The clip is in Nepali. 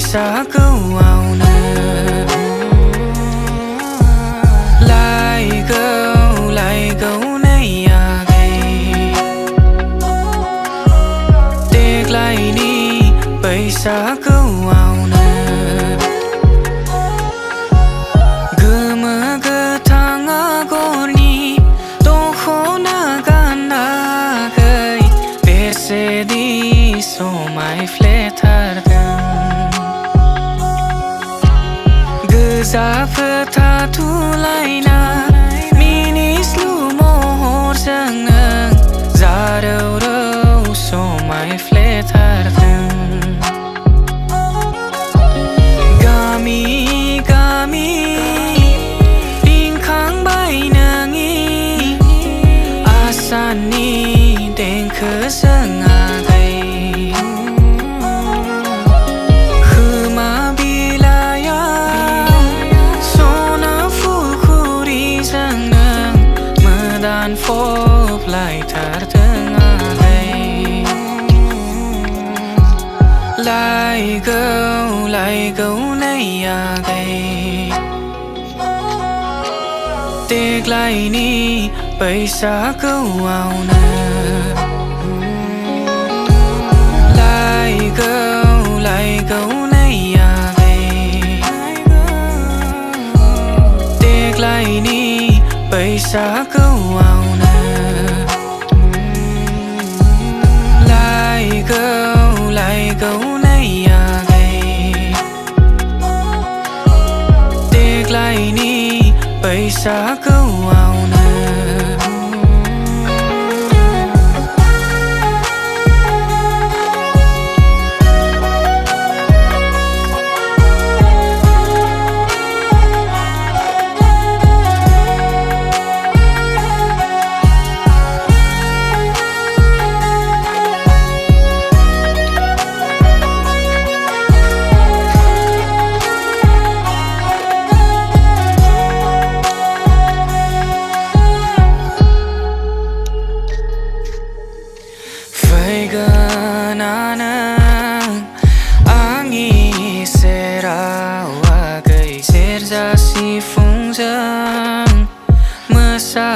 पैसाखौ आउनो लायगौ नै आगै देग्लायनि बैसागु आउनो गोमो गोथां आगरनि दख'ना गाननानै बेसेदि समायफ्लेथारदों गोजा फोथा थुलायना मिनिस्लु महरजों नों जारौ समायफ्लेथारदों गामि गामि रिंखांबाय नोंनि आसाननि देंखोजों आगै खोमा बिलाइयाव सना फुलखुरिजों नों मोदान फबलायथारदों आगै लायगौ नै आगै देग्लायनि बैसागुआवनो लायगौ नै आगै देग्लायनि बैसागुआवनो लायगौ नै आगै देग्लायनि बैसागुआवनो फैगोनानो आंनि सेराव आगै सेरजा सिफुंजों मोसा